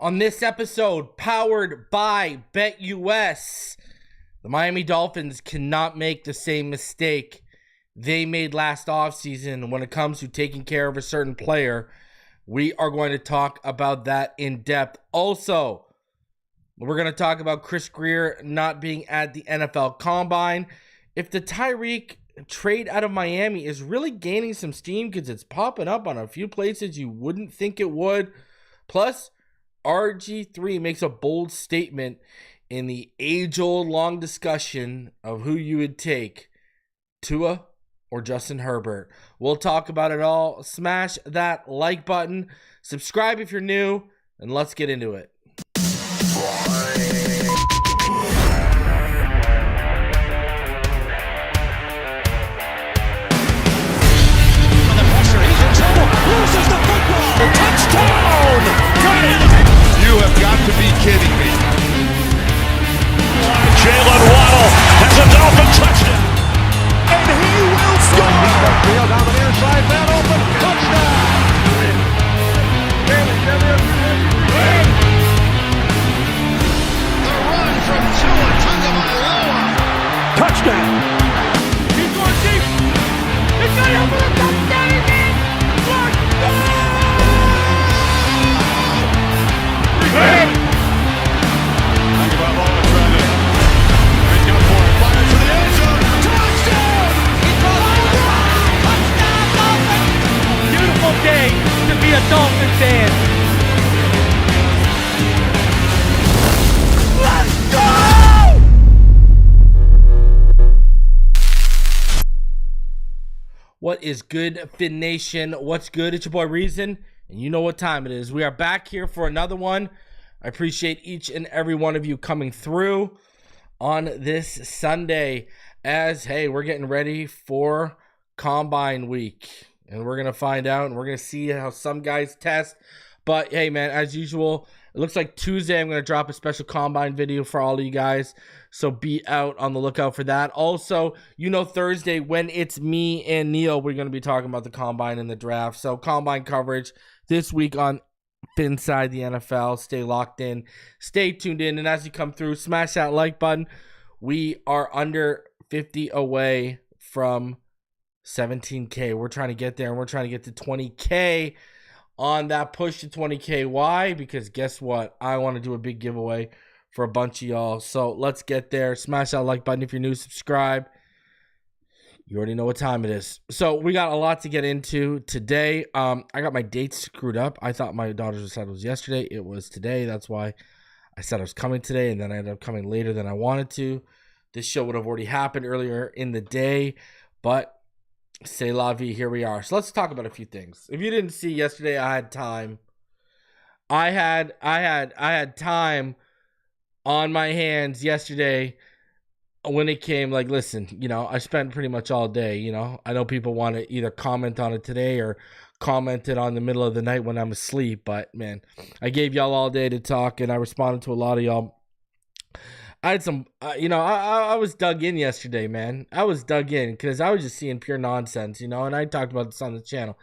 On this episode, powered by BetUS, the Miami Dolphins cannot make the same mistake they made last offseason when it comes to taking care of a certain player. We are going to talk about that in depth. Also, we're going to talk about Chris Grier not being at the NFL Combine. If the Tyreek trade out of Miami is really gaining some steam because it's popping up on a few places you wouldn't think it would. Plus, RG3 makes a bold statement in the age-old long discussion of who you would take, Tua or Justin Herbert. We'll talk about it all. Smash that like button, subscribe if you're new, and let's get into it. Touchdown! Got it! You have got to be kidding me. Jalen Waddle has a Dolphin touchdown. And he will score! Field down the near side, man open, touchdown! The run from Tua Tagovailoa. Touchdown! He's going deep. He's got it for the touchdown again! Tagovailoa trying to make up for it. Fire to the end zone. Touchdown! Touchdown, Dolphins! Beautiful day to be a Dolphin fan. Let's go! What is good, Fin Nation? What's good? It's your boy Reason, and you know what time it is. We are back here for another one. I appreciate each and every one of you coming through on this Sunday as, hey, we're getting ready for Combine Week, and we're going to find out, and we're going to see how some guys test. But, hey, man, as usual, it looks like Tuesday I'm going to drop a special Combine video for all of you guys. So be out on the lookout for that. Also, you know, Thursday when it's me and Neil, we're going to be talking about the Combine and the draft. So Combine coverage this week on Phinside The NFL. Stay locked in. Stay tuned in. And as you come through, smash that like button. We are under 50 away from 17K. We're trying to get there, and we're trying to get to 20K on that push to 20K. Why? Because guess what? I want to do a big giveaway for a bunch of y'all. So let's get there. Smash that like button if you're new. Subscribe. You already know what time it is. So we got a lot to get into today. I got my dates screwed up. I thought my daughter's recital was yesterday. It was today. That's why I said I was coming today, and then I ended up coming later than I wanted to. This show would have already happened earlier in the day, but c'est la vie. Here we are. So let's talk about a few things. If you didn't see yesterday, I had time. I had time on my hands yesterday when it came, like, listen, you know, I spent pretty much all day, you know. I know people want to either comment on it today or comment it on the middle of the night when I'm asleep, but, man, I gave y'all all day to talk, and I responded to a lot of y'all. I had some, you know, I was dug in yesterday, man. I was dug in because I was just seeing pure nonsense, you know, and I talked about this on the channel.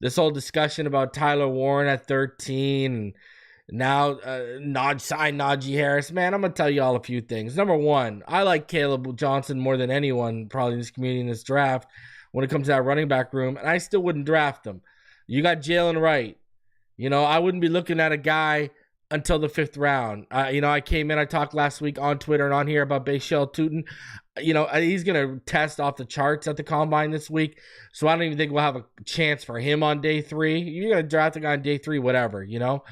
This whole discussion about Tyler Warren at 13 and now sign Najee Harris. Man, I'm going to tell you all a few things. Number one, I like Caleb Johnson more than anyone probably in this community in this draft when it comes to that running back room, and I still wouldn't draft him. You got Jalen Wright. You know, I wouldn't be looking at a guy until the 5th round. You know, I came in, I talked last week on Twitter and on here about Bashal Tutin. You know, he's going to test off the charts at the Combine this week, so I don't even think we'll have a chance for him on day 3. You're going to draft a guy on day 3, whatever, you know.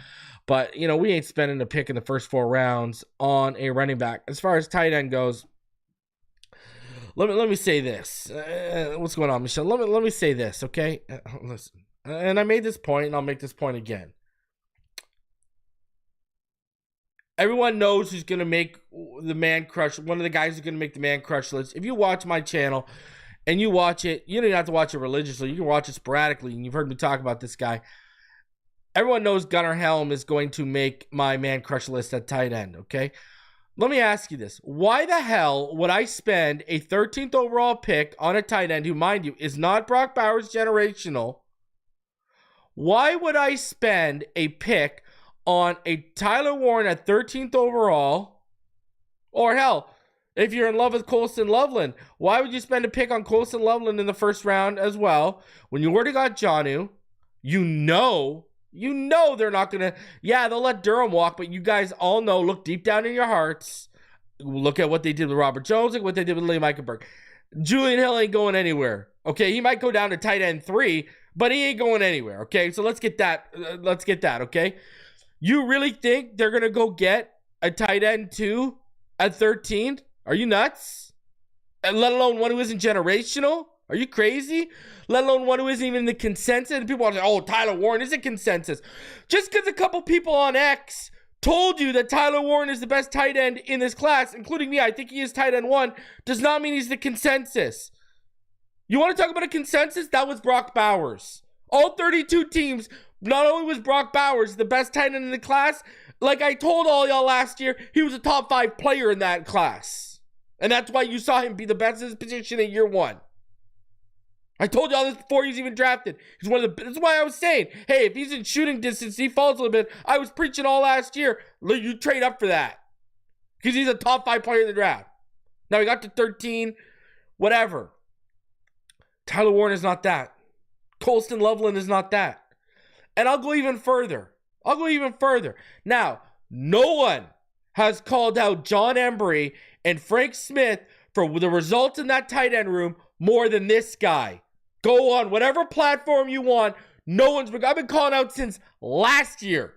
But, you know, we ain't spending a pick in the first 4 rounds on a running back. As far as tight end goes, let me say this. What's going on, Michelle? Let me say this, okay? Listen, and I made this point, and I'll make this point again. Everyone knows who's going to make the man crush. One of the guys who's going to make the man crush list. If you watch my channel and you watch it, you don't even have to watch it religiously. You can watch it sporadically, and you've heard me talk about this guy. Everyone knows Gunnar Helm is going to make my man crush list at tight end, okay? Let me ask you this. Why the hell would I spend a 13th overall pick on a tight end who, mind you, is not Brock Bowers generational? Why would I spend a pick on a Tyler Warren at 13th overall, or hell, if you're in love with Colston Loveland, why would you spend a pick on Colston Loveland in the first round as well when you already got Jonnu? You know they're not going to, they'll let Durham walk, but you guys all know, look deep down in your hearts, look at what they did with Robert Jones, look what they did with Liam Eichenberg. Julian Hill ain't going anywhere, okay? He might go down to tight end 3, but he ain't going anywhere, okay? So let's get that, okay? You really think they're going to go get a tight end 2 at 13? Are you nuts? And let alone one who isn't generational? Are you crazy? Let alone one who isn't even in the consensus. And people are like, oh, Tyler Warren is a consensus. Just because a couple people on X told you that Tyler Warren is the best tight end in this class, including me, I think he is tight end 1, does not mean he's the consensus. You want to talk about a consensus? That was Brock Bowers. All 32 teams, not only was Brock Bowers the best tight end in the class, like I told all y'all last year, he was a top 5 player in that class. And that's why you saw him be the best in his position in year 1. I told y'all this before he's even drafted. He's one of the. That's why I was saying, hey, if he's in shooting distance, he falls a little bit. I was preaching all last year. You trade up for that because he's a top 5 player in the draft. Now he got to 13, whatever. Tyler Warren is not that. Colston Loveland is not that. And I'll go even further. Now, no one has called out John Embree and Frank Smith for the results in that tight end room more than this guy. Go on whatever platform you want. I've been calling out since last year.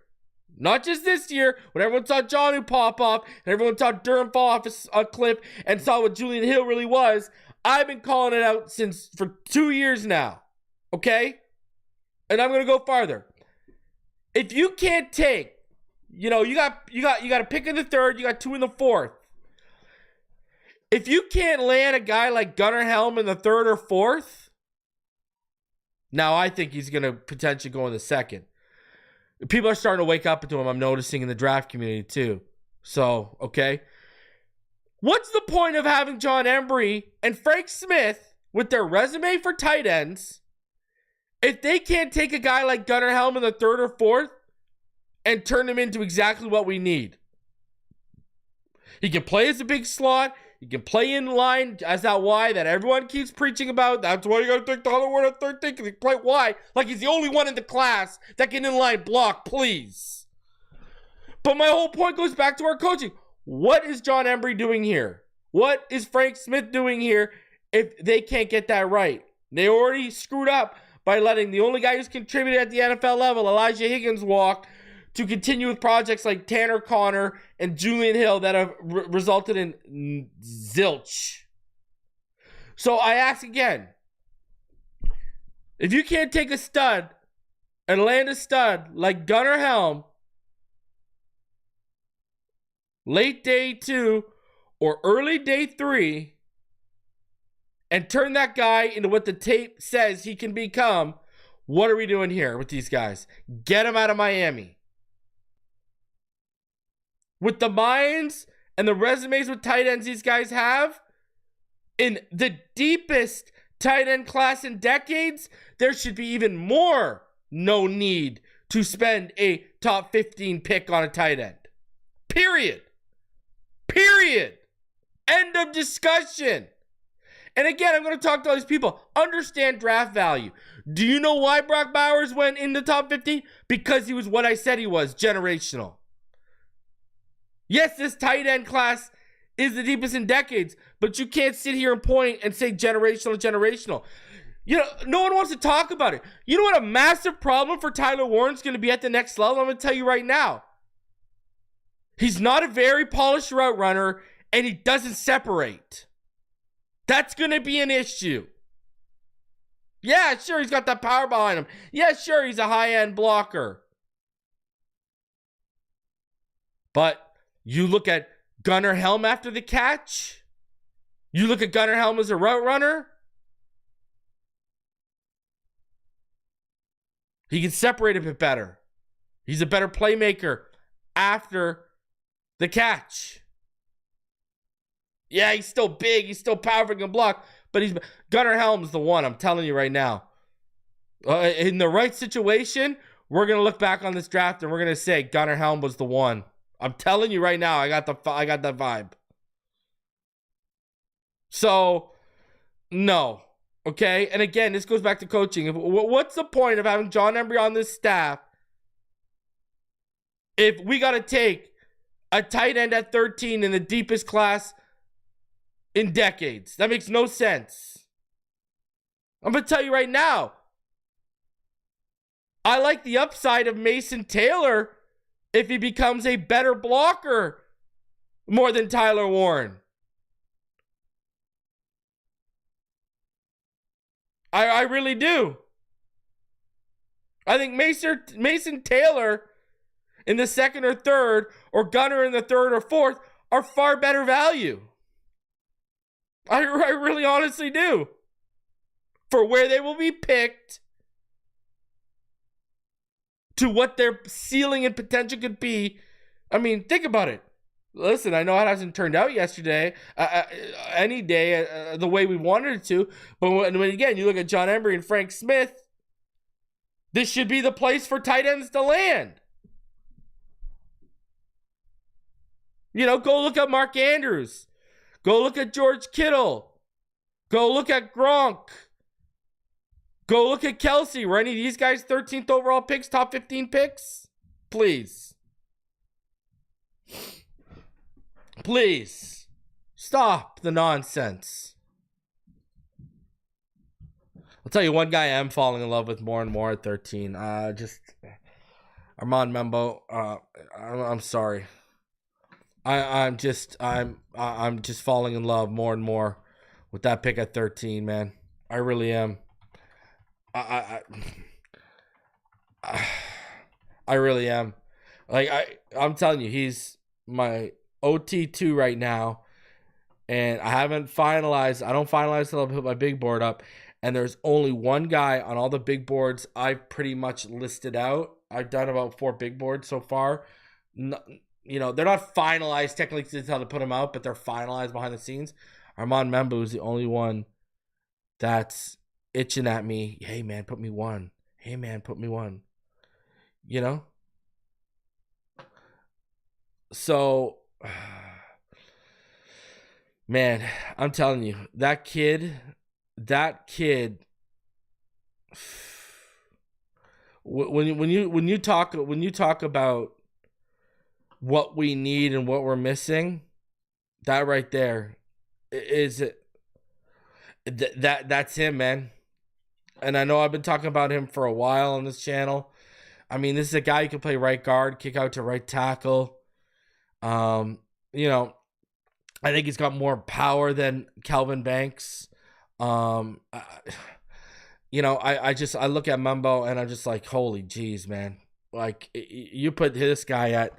Not just this year, when everyone saw Jonnu pop off, and everyone saw Durham fall off a cliff, and saw what Julian Hill really was. I've been calling it out for 2 years now. Okay? And I'm going to go farther. If you can't take, you got a pick in the 3rd, you got 2 in the 4th. If you can't land a guy like Gunnar Helm in the 3rd or 4th, now I think he's going to potentially go in the 2nd. People are starting to wake up to him, I'm noticing in the draft community too. So, okay. What's the point of having John Embree and Frank Smith with their resume for tight ends if they can't take a guy like Gunnar Helm in the 3rd or 4th and turn him into exactly what we need? He can play as a big slot. He can play in line as that Y that everyone keeps preaching about. That's why you got to take Tyler Warren at 13 because he play Y like he's the only one in the class that can in-line block, please. But my whole point goes back to our coaching. What is John Embree doing here? What is Frank Smith doing here if they can't get that right? They already screwed up by letting the only guy who's contributed at the NFL level, Elijah Higgins, walk to continue with projects like Tanner Connor and Julian Hill that have resulted in zilch. So I ask again, if you can't take a stud and land a stud like Gunnar Helm, late day 2 or early day 3, and turn that guy into what the tape says he can become, what are we doing here with these guys? Get him out of Miami. With the minds and the resumes with tight ends these guys have, in the deepest tight end class in decades, there should be even more no need to spend a top 15 pick on a tight end. Period. End of discussion. And again, I'm going to talk to all these people. Understand draft value. Do you know why Brock Bowers went in the top 15? Because he was what I said he was, generational. Yes, this tight end class is the deepest in decades, but you can't sit here and point and say generational. No one wants to talk about it. You know what a massive problem for Tyler Warren's going to be at the next level? I'm going to tell you right now. He's not a very polished route runner, and he doesn't separate. That's going to be an issue. Yeah, sure, he's got that power behind him. Yeah, sure, he's a high-end blocker. But you look at Gunnar Helm after the catch. You look at Gunnar Helm as a route runner. He can separate a bit better. He's a better playmaker after the catch. Yeah, he's still big. He's still powerful, can block. But Gunnar Helm's the one, I'm telling you right now. In the right situation, we're going to look back on this draft and we're going to say Gunnar Helm was the one. I'm telling you right now, I got that vibe. So, no. Okay? And again, this goes back to coaching. What's the point of having John Embree on this staff if we got to take a tight end at 13 in the deepest class in decades? That makes no sense. I'm going to tell you right now, I like the upside of Mason Taylor if he becomes a better blocker more than Tyler Warren. I really do. I think Mason Taylor in the second or third, or Gunnar in the third or fourth, are far better value. I really honestly do. For where they will be picked, to what their ceiling and potential could be. I mean, think about it. Listen, I know it hasn't turned out yesterday, any day, the way we wanted it to. But when again, you look at John Embree and Frank Smith, this should be the place for tight ends to land. You know, go look at Mark Andrews. Go look at George Kittle. Go look at Gronk. Go look at Kelsey. Were any of these guys 13th overall picks, top 15 picks? Please. Please. Stop the nonsense. I'll tell you one guy I'm falling in love with more and more at 13. Just Armand Membou. I'm sorry. I'm just falling in love more and more with that pick at 13, man. I really am. I really am. Like I'm telling you, he's my OT2 right now, and I haven't finalized. I don't finalize till I put my big board up, and there's only one guy on all the big boards I've pretty much listed out. I've done about 4 big boards so far. No, you know, they're not finalized technically until to put them out, but they're finalized behind the scenes. Armand Membou is the only one that's itching at me. Hey man, put me one. Hey man, put me one. You know? So, man, I'm telling you, that kid, when you talk about what we need and what we're missing, that right there is that's him, man. And I know I've been talking about him for a while on this channel. I mean, this is a guy who can play right guard, kick out to right tackle. You know, I think he's got more power than Calvin Banks. You know, I look at Membou and I'm just like, holy jeez, man. Like, you put this guy at,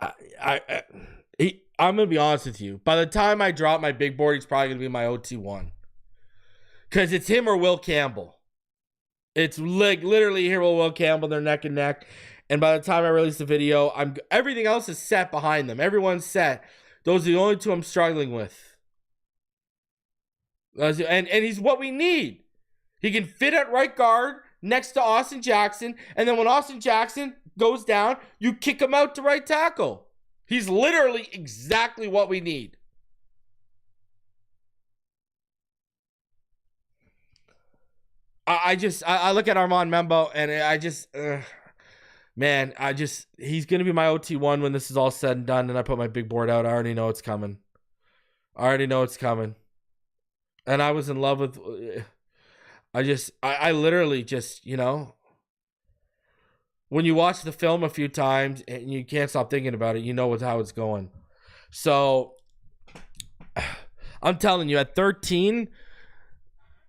I'm gonna be honest with you. By the time I drop my big board, he's probably gonna be my OT1. Because it's him or Will Campbell. It's like literally here with Will Campbell, they're neck and neck. And by the time I release the video, everything else is set behind them. Everyone's set. Those are the only two I'm struggling with. And he's what we need. He can fit at right guard next to Austin Jackson. And then when Austin Jackson goes down, you kick him out to right tackle. He's literally exactly what we need. I look at Armand Membou and he's going to be my OT1 when this is all said and done and I put my big board out. I already know it's coming. And I was in love with, I literally just, you know, when you watch the film a few times and you can't stop thinking about it, you know how it's going. So I'm telling you, at 13,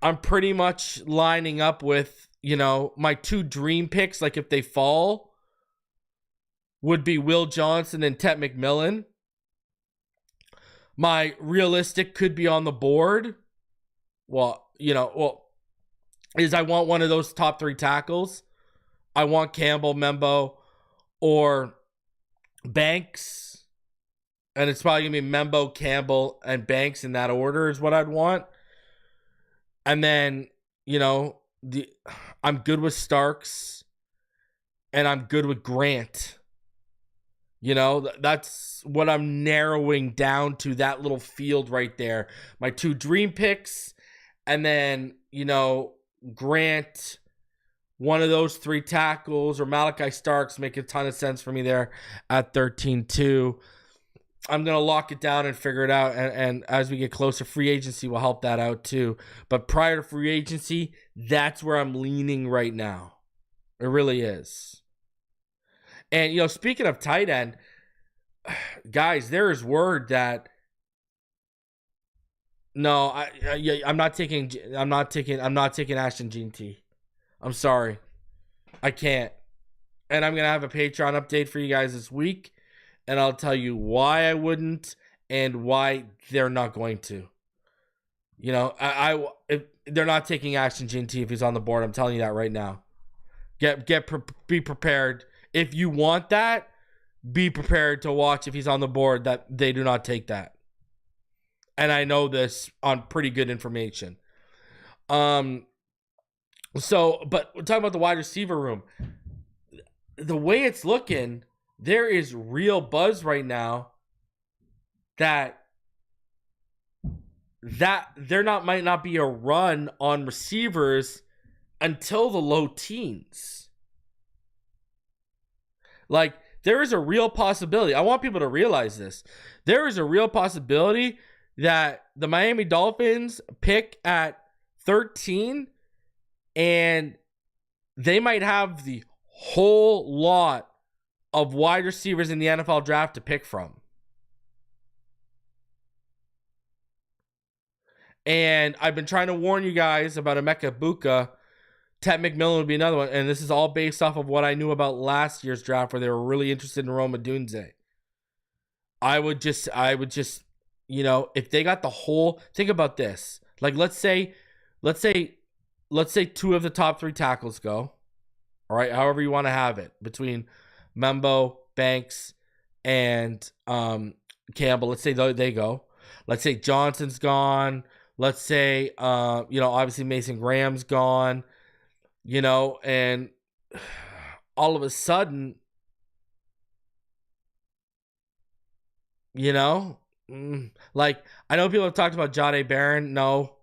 I'm pretty much lining up with, you know, my 2 dream picks. Like if they fall, would be Will Johnson and Tet McMillan. My realistic could be on the board. Is I want one of those top 3 tackles. I want Campbell, Membou, or Banks. And it's probably going to be Membou, Campbell, and Banks in that order is what I'd want. And then, you know, I'm good with Starks And I'm good with Grant. That's what I'm narrowing down to, that little field right there. My 2 dream picks, and then, Grant, one of those 3 tackles, or Malachi Starks make a ton of sense for me there at 13-2. I'm going to lock it down and figure it out. And as we get closer, free agency will help that out too. But prior to free agency, that's where I'm leaning right now. It really is. And, speaking of tight end, guys, there is word that no, I'm not taking Ashton Jean-T. I'm sorry. I can't. And I'm going to have a Patreon update for you guys this week. And I'll tell you why I wouldn't and why they're not going to. If they're not taking Ashton Jean-T if he's on the board. I'm telling you that right now. Be prepared. If you want that, be prepared to watch if he's on the board that they do not take that. And I know this on pretty good information. But we're talking about the wide receiver room. The way it's looking, there is real buzz right now that there might not be a run on receivers until the low teens. Like, there is a real possibility. I want people to realize this. There is a real possibility that the Miami Dolphins pick at 13 and they might have the whole lot of wide receivers in the NFL draft to pick from. And I've been trying to warn you guys about Emeka Buka. Ted McMillan would be another one. And this is all based off of what I knew about last year's draft where they were really interested in Roma Dunze. I would just, if they got the whole, think about this. Like, let's say 2 of the top 3 tackles go. All right, however you want to have it between Membou, Banks, and Campbell. Let's say they go. Let's say Johnson's gone. Let's say, obviously Mason Graham's gone. And all of a sudden, like, I know people have talked about Jahdae Barron. No,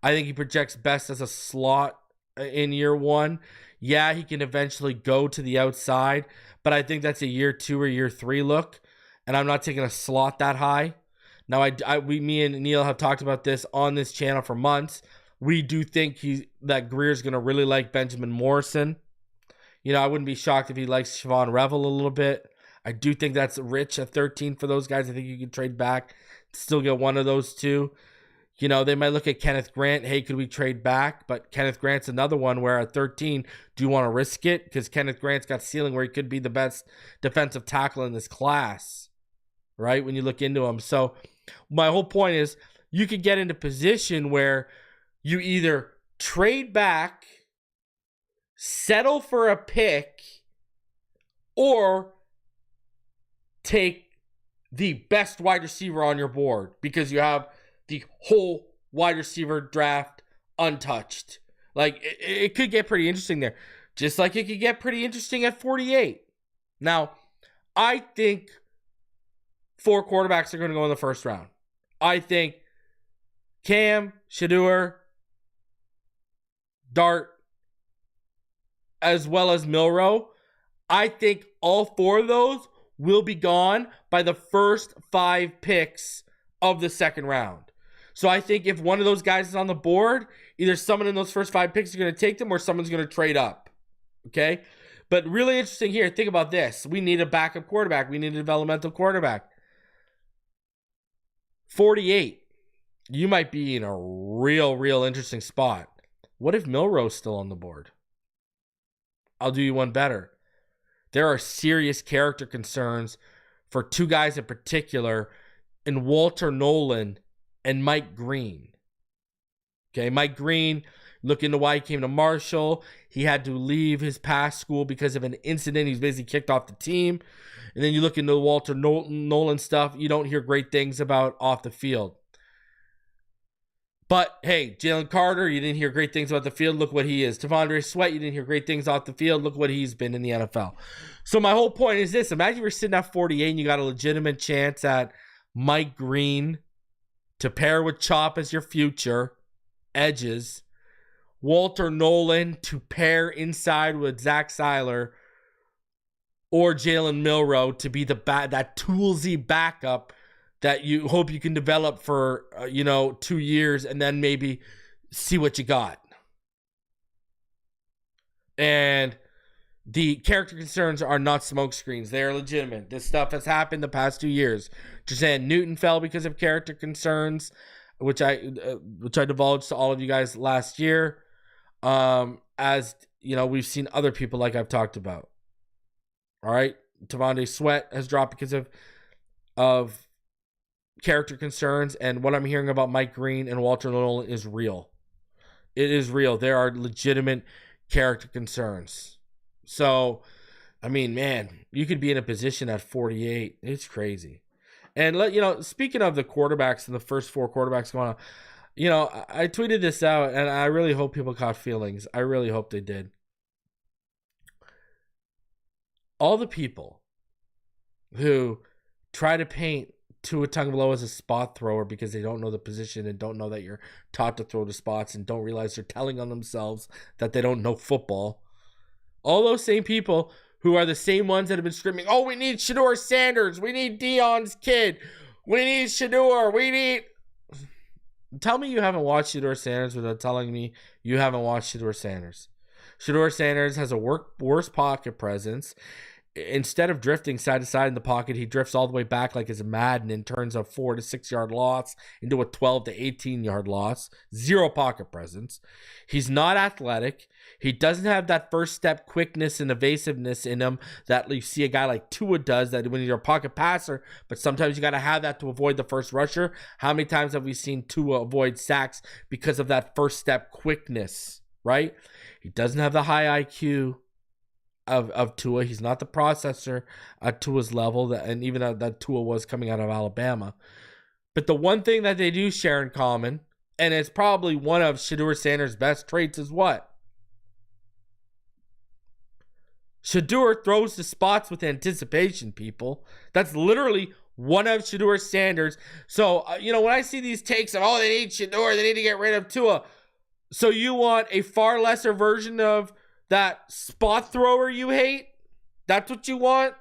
I think he projects best as a slot in year 1. Yeah, he can eventually go to the outside, but I think that's a year 2 or year 3 look, and I'm not taking a slot that high. Now, me and Neil have talked about this on this channel for months. We do think that Grier's going to really like Benjamin Morrison. I wouldn't be shocked if he likes Siobhan Revel a little bit. I do think that's rich at 13 for those guys. I think you can trade back, still get one of those 2. They might look at Kenneth Grant. Hey, could we trade back? But Kenneth Grant's another one where at 13, do you want to risk it? Because Kenneth Grant's got ceiling where he could be the best defensive tackle in this class, right? When you look into him. So my whole point is you could get into position where you either trade back, settle for a pick, or take the best wide receiver on your board because you have the whole wide receiver draft untouched. Like, it could get pretty interesting there. Just like it could get pretty interesting at 48. Now, I think 4 quarterbacks are going to go in the first round. I think Cam, Shedeur, Dart, as well as Milroe. I think all 4 of those will be gone by the first 5 picks of the second round. So I think if one of those guys is on the board, either someone in those first 5 picks is going to take them or someone's going to trade up. Okay? But really interesting here. Think about this. We need a backup quarterback. We need a developmental quarterback. 48. You might be in a real interesting spot. What if Milroe's still on the board? I'll do you one better. There are serious character concerns for 2 guys in particular in Walter Nolan and Mike Green. Okay, Mike Green, look into why he came to Marshall. He had to leave his past school because of an incident. He was basically kicked off the team. And then you look into the Walter Nolan stuff, you don't hear great things about off the field. But hey, Jalen Carter, you didn't hear great things about the field. Look what he is. T'Vondre Sweat, you didn't hear great things off the field. Look what he's been in the NFL. So my whole point is this. Imagine you're sitting at 48 and you got a legitimate chance at Mike Green to pair with Chop as your future edges. Walter Nolan to pair inside with Zach Seiler. Or Jalen Milroe to be that toolsy backup that you hope you can develop for, 2 years and then maybe see what you got. And the character concerns are not smoke screens. They are legitimate. This stuff has happened the past 2 years. Jason Newton fell because of character concerns, which I divulged to all of you guys last year. As we've seen other people like I've talked about. All right. T'Vondre Sweat has dropped because of character concerns, and what I'm hearing about Mike Green and Walter Nolan is real. It is real. There are legitimate character concerns. So, I mean, man, you could be in a position at 48. It's crazy. And speaking of the quarterbacks and the first 4 quarterbacks going on, I tweeted this out, and I really hope people caught feelings. I really hope they did. All the people who try to paint Tua Tagovailoa as a spot thrower because they don't know the position and don't know that you're taught to throw to spots and don't realize they're telling on themselves that they don't know football. All those same people who are the same ones that have been screaming, oh, we need Shedeur Sanders. We need Deion's kid. We need Shedeur. We need... Tell me you haven't watched Shedeur Sanders without telling me you haven't watched Shedeur Sanders. Shedeur Sanders has a worse pocket presence. Instead of drifting side to side in the pocket, he drifts all the way back like it's a Madden and turns a 4 to 6 yard loss into a 12 to 18 yard loss. Zero pocket presence. He's not athletic. He doesn't have that first step quickness and evasiveness in him that you see a guy like Tua does, that when you're a pocket passer, but sometimes you got to have that to avoid the first rusher. How many times have we seen Tua avoid sacks because of that first step quickness, right? He doesn't have the high IQ of Tua. He's not the processor at Tua's level, and even that Tua was coming out of Alabama. But the one thing that they do share in common, and it's probably one of Shedeur Sanders' best traits, is what? Shedeur throws to spots with anticipation, people. That's literally one of Shedeur Sanders. So, when I see these takes of, they need Shedeur, they need to get rid of Tua. So you want a far lesser version of that spot thrower you hate? That's what you want?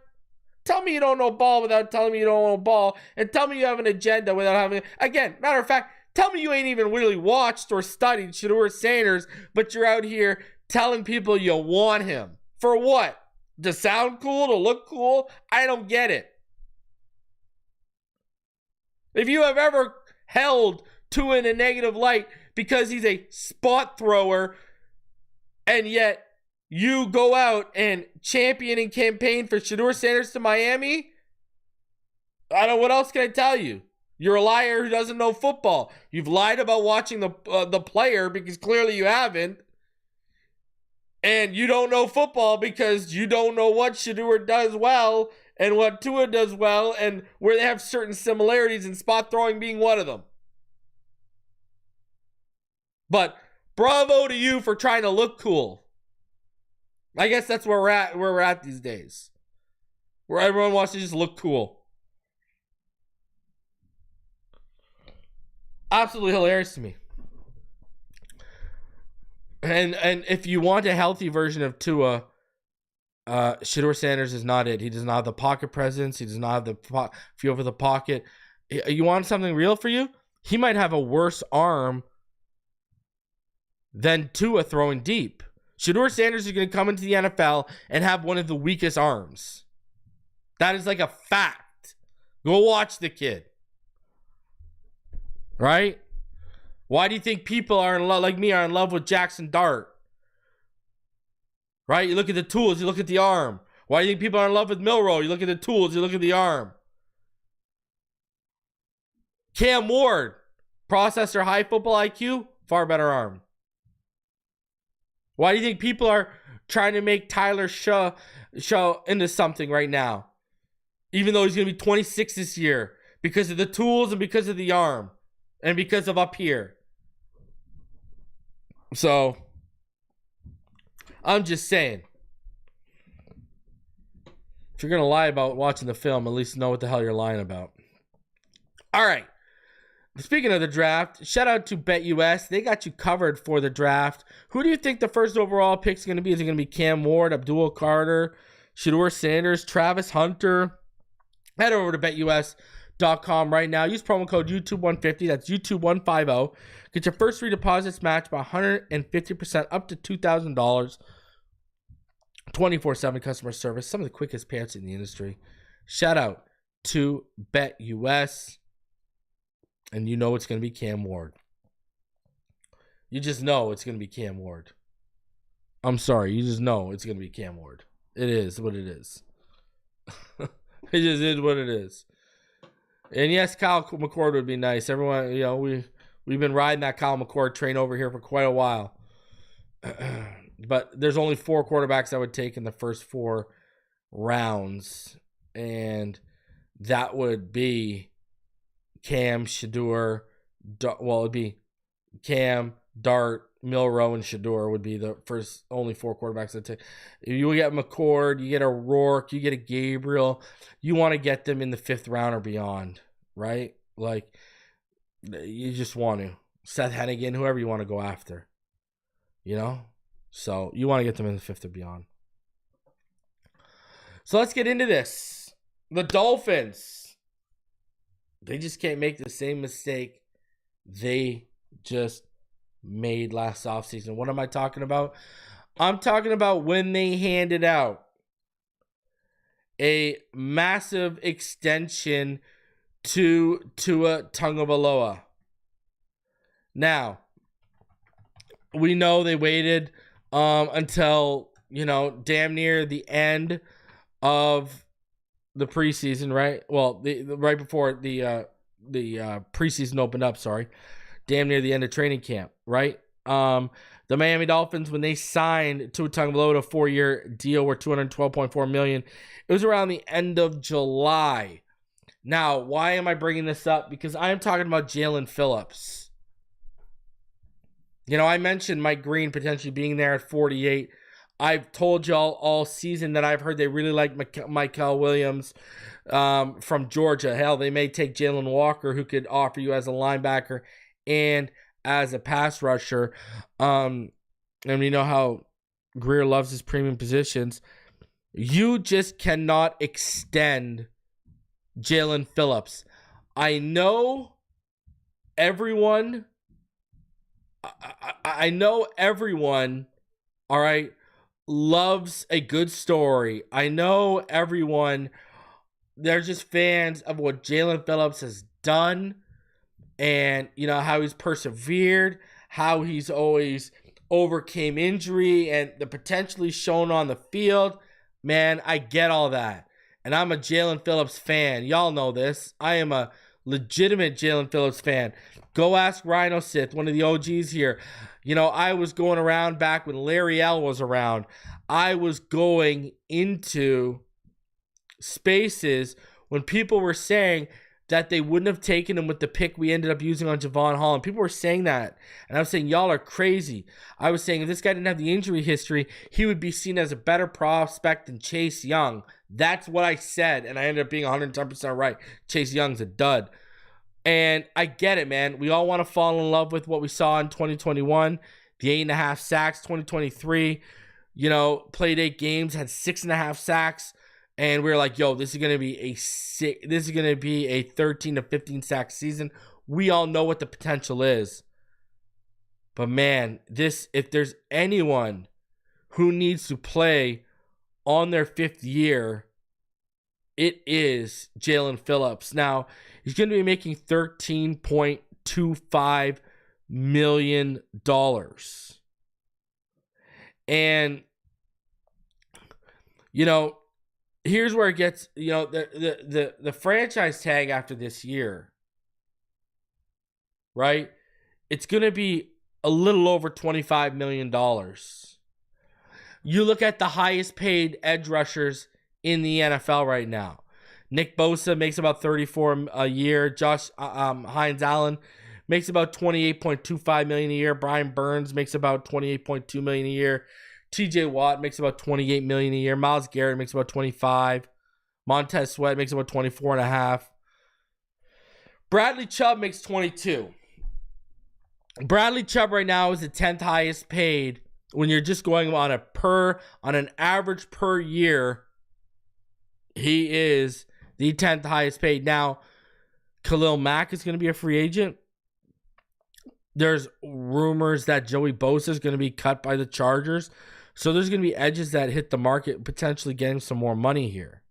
Tell me you don't know ball without telling me you don't know ball. And tell me you have an agenda without having... Again, matter of fact, tell me you ain't even really watched or studied Shedeur Sanders, but you're out here telling people you want him. For what? To sound cool? To look cool? I don't get it. If you have ever held Tua in a negative light because he's a spot thrower, and yet you go out and champion and campaign for Shedeur Sanders to Miami, what else can I tell you? You're a liar who doesn't know football. You've lied about watching the player because clearly you haven't. And you don't know football because you don't know what Shedeur does well and what Tua does well and where they have certain similarities, and spot throwing being one of them. But bravo to you for trying to look cool. I guess that's where we're at these days. Where everyone wants to just look cool. Absolutely hilarious to me. And if you want a healthy version of Tua, Shedeur Sanders is not it. He does not have the pocket presence. He does not have the feel for the pocket. You want something real for you? He might have a worse arm than Tua throwing deep. Shedeur Sanders is going to come into the NFL and have one of the weakest arms. That is like a fact. Go watch the kid. Right? Why do you think people are in love, like me, are in love with Jackson Dart? Right? You look at the tools, you look at the arm. Why do you think people are in love with Milroe? You look at the tools, you look at the arm. Cam Ward, processor, high football IQ, far better arm. Why do you think people are trying to make Tyler Shaw into something right now? Even though he's going to be 26 this year. Because of the tools and because of the arm. And because of up here. So, I'm just saying. If you're going to lie about watching the film, at least know what the hell you're lying about. All right. Speaking of the draft, shout out to BetUS. They got you covered for the draft. Who do you think the first overall pick is going to be? Is it going to be Cam Ward, Abdul Carter, Shedeur Sanders, Travis Hunter? Head over to BetUS.com right now. Use promo code YouTube150. That's YouTube150. Get your first three deposits matched by 150% up to $2,000. 24/7 customer service. Some of the quickest payouts in the industry. Shout out to BetUS. And you know it's going to be Cam Ward. You just know it's going to be Cam Ward. I'm sorry. You just know it's going to be Cam Ward. It is what it is. It just is what it is. And yes, Kyle McCord would be nice. Everyone, you know, we've been riding that Kyle McCord train over here for quite a while. But there's only 4 quarterbacks I would take in the first 4 rounds. And that would be Cam, Shedeur, it'd be Cam, Dart, Milroe, and Shedeur would be the first only 4 quarterbacks I'd take. You get McCord, you get a Rourke, you get a Gabriel. You want to get them in the 5th round or beyond, right? Like, you just want to. Seth Hennigan, whoever you want to go after, you know? So you want to get them in the 5th or beyond. So let's get into this. The Dolphins. They just can't make the same mistake they just made last offseason. What am I talking about? I'm talking about when they handed out a massive extension to Tagovailoa. Now, we know they waited until, damn near the end of the preseason, right? Well, right before the preseason opened up, damn near the end of training camp, right? The Miami Dolphins, when they signed Tua Tagovailoa a 4-year deal worth $212.4 million, it was around the end of July. Now, why am I bringing this up? Because I am talking about Jalen Phillips. I mentioned Mike Green potentially being there at 48. I've told y'all all season that I've heard they really like Michael Williams from Georgia. Hell, they may take Jalen Walker, who could offer you as a linebacker and as a pass rusher. And we know how Grier loves his premium positions. You just cannot extend Jalen Phillips. I know everyone. I know everyone, all right, loves a good story. I know everyone, they're just fans of what Jalen Phillips has done and, how he's persevered, how he's always overcame injury and the potentially shown on the field. Man, I get all that. And I'm a Jalen Phillips fan. Y'all know this. I am a legitimate Jalen Phillips fan. Go ask Rhino Sith, one of the OGs here. I was going around back when Larry L was around. I was going into spaces when people were saying that they wouldn't have taken him with the pick we ended up using on Javon Holland. People were saying that. And I was saying, y'all are crazy. I was saying if this guy didn't have the injury history, he would be seen as a better prospect than Chase Young. That's what I said. And I ended up being 110% right. Chase Young's a dud. And I get it, man. We all want to fall in love with what we saw in 2021. The 8.5 sacks, 2023. Played 8 games, had 6.5 sacks. And we were like, yo, this is going to be a 13 to 15 sack season. We all know what the potential is. But man, if there's anyone who needs to play on their 5th year, it is Jalen Phillips. Now, he's going to be making $13.25 million. And, here's where it gets, the franchise tag after this year, right? It's going to be a little over $25 million. You look at the highest paid edge rushers in the NFL right now. Nick Bosa makes about $34 a year. Josh Hines Allen makes about $28.25 million a year. Brian Burns makes about $28.2 million a year. TJ Watt makes about $28 million a year. Myles Garrett makes about 25. Montez Sweat makes about 24.5. Bradley Chubb makes 22. Bradley Chubb right now is the 10th highest paid when you're just going on an average per year. He is the 10th highest paid. Now, Khalil Mack is going to be a free agent. There's rumors that Joey Bosa is going to be cut by the Chargers. So there's going to be edges that hit the market, potentially getting some more money here.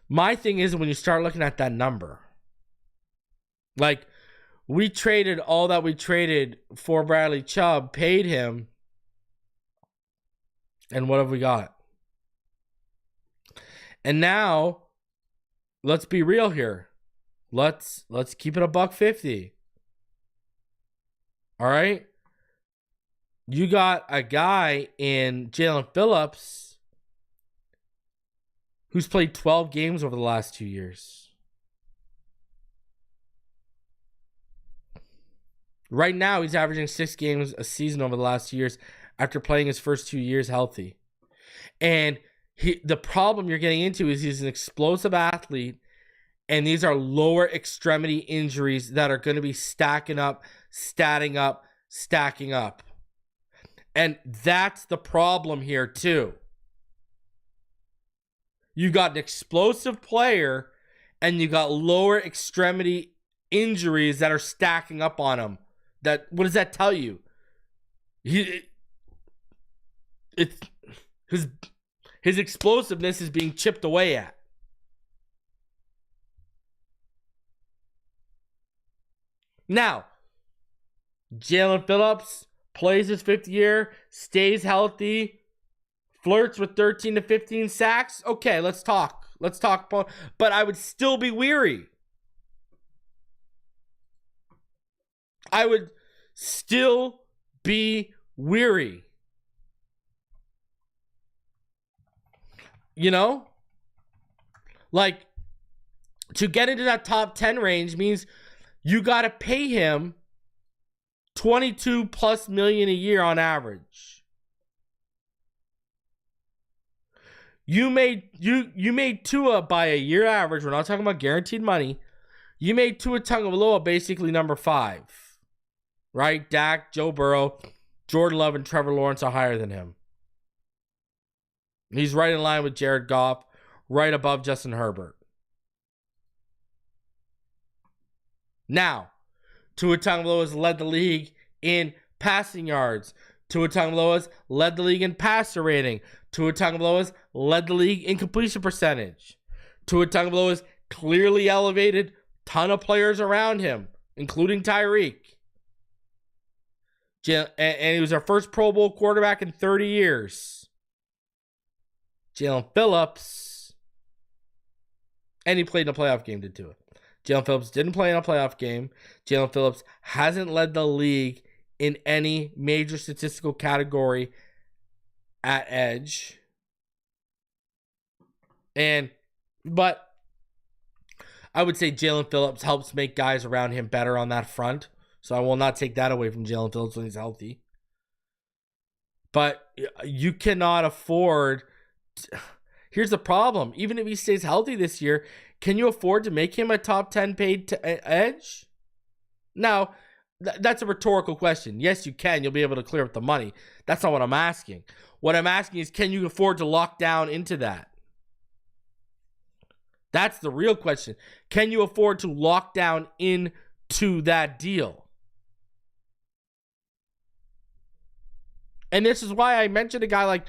My thing is when you start looking at that number, like we traded all that we traded for Bradley Chubb, paid him, and what have we got? And now, let's be real here. Let's keep it $150. All right? You got a guy in Jalen Phillips who's played 12 games over the last 2 years. Right now, he's averaging 6 games a season over the last 2 years after playing his first 2 years healthy. And the problem you're getting into is he's an explosive athlete, and these are lower extremity injuries that are going to be stacking up. And that's the problem here, too. You got an explosive player, and you got lower extremity injuries that are stacking up on him. What does that tell you? His explosiveness is being chipped away at. Now, Jalen Phillips plays his 5th year, stays healthy, flirts with 13 to 15 sacks. Okay, let's talk. But I would still be weary. You know? Like, to get into that top 10 range means you got to pay him $22+ million a year on average. You made Tua by a year average. We're not talking about guaranteed money. You made Tua Tagovailoa basically number 5. Right? Dak, Joe Burrow, Jordan Love, and Trevor Lawrence are higher than him. He's right in line with Jared Goff, right above Justin Herbert. Now, Tua Tagovailoa has led the league in passing yards. Tua Tagovailoa has led the league in passer rating. Tua Tagovailoa has led the league in completion percentage. Tua Tagovailoa has clearly elevated a ton of players around him, including Tyreek. And he was our first Pro Bowl quarterback in 30 years. Jalen Phillips. And he played in a playoff game, did Tua. Jalen Phillips didn't play in a playoff game. Jalen Phillips hasn't led the league in any major statistical category at edge. But I would say Jalen Phillips helps make guys around him better on that front. So I will not take that away from Jalen Phillips when he's healthy. But you cannot afford... Here's the problem. Even if he stays healthy this year, can you afford to make him a top 10 paid edge? Now, that's a rhetorical question. Yes, you can. You'll be able to clear up the money. That's not what I'm asking. What I'm asking is, can you afford to lock down into that? That's the real question. Can you afford to lock down into that deal? And this is why I mentioned a guy like,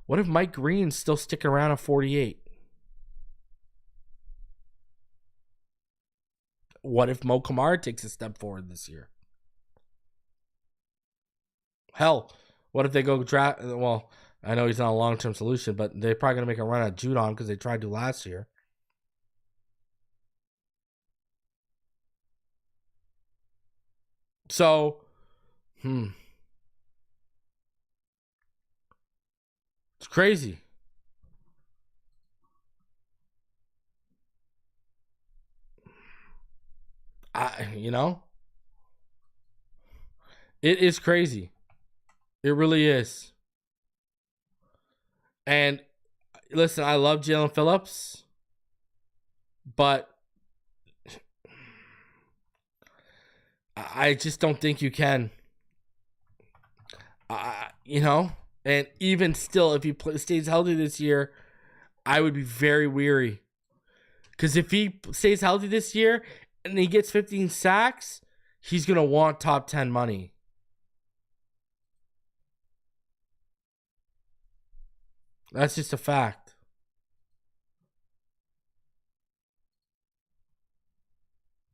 what if Mike Green's still sticking around at 48? What if Mo Kamara takes a step forward this year? Hell, what if they go draft? Well, I know he's not a long-term solution, but they're probably going to make a run at Judon because they tried to last year. So, it's crazy. It is crazy. It really is. And listen, I love Jalen Phillips, but I just don't think you can. And even still, if he stays healthy this year, I would be very weary. Because if he stays healthy this year and he gets 15 sacks, he's going to want top 10 money. That's just a fact.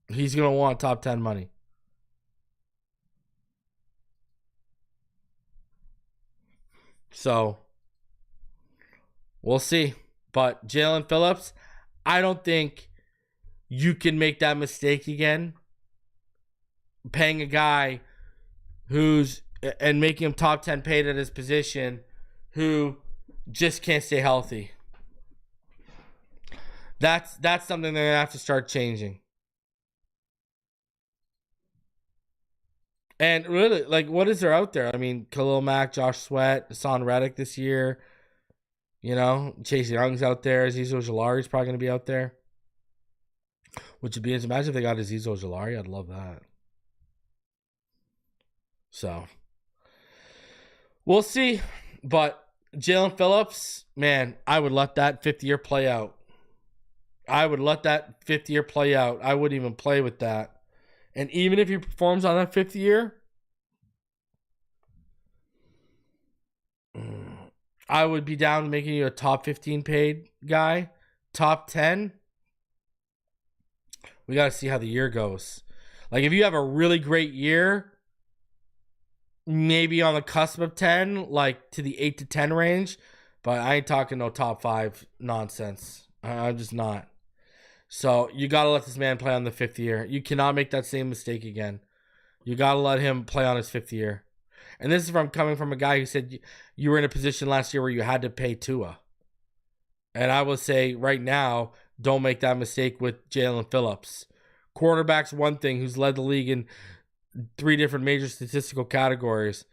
He's going to want top 10 money. So, we'll see. But Jalen Phillips, I don't think you can make that mistake again. Paying a guy and making him top 10 paid at his position who just can't stay healthy. That's something they're going to have to start changing. And really, like, what is there out there? I mean, Khalil Mack, Josh Sweat, Hassan Reddick this year. Chase Young's out there. Azeez Ojulari's probably going to be out there. Which would be interesting. Imagine if they got Azeez Ojulari. I'd love that. So, we'll see. But Jalen Phillips, man, I would let that 5th-year play out. I wouldn't even play with that. And even if he performs on that 5th year, I would be down to making you a top 15 paid guy. Top 10, we got to see how the year goes. Like, if you have a really great year, maybe on the cusp of 10, like to the 8 to 10 range. But I ain't talking no top 5 nonsense. I'm just not. So you got to let this man play on the 5th year. You cannot make that same mistake again. You got to let him play on his 5th year. And this is coming from a guy who said you were in a position last year where you had to pay Tua. And I will say right now, don't make that mistake with Jalen Phillips. Quarterback's one thing, who's led the league in 3 different major statistical categories.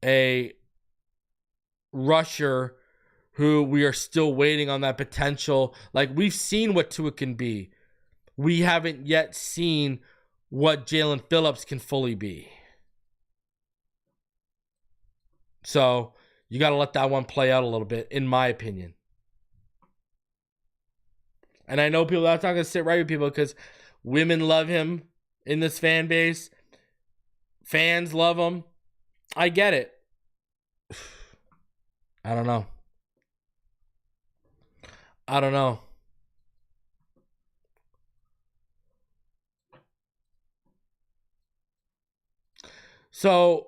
A rusher who we are still waiting on that potential. Like, we've seen what Tua can be. We haven't yet seen what Jalen Phillips can fully be. So, you got to let that one play out a little bit, in my opinion. And I know people, that's not going to sit right with people because women love him in this fan base. Fans love him. I get it. I don't know. So,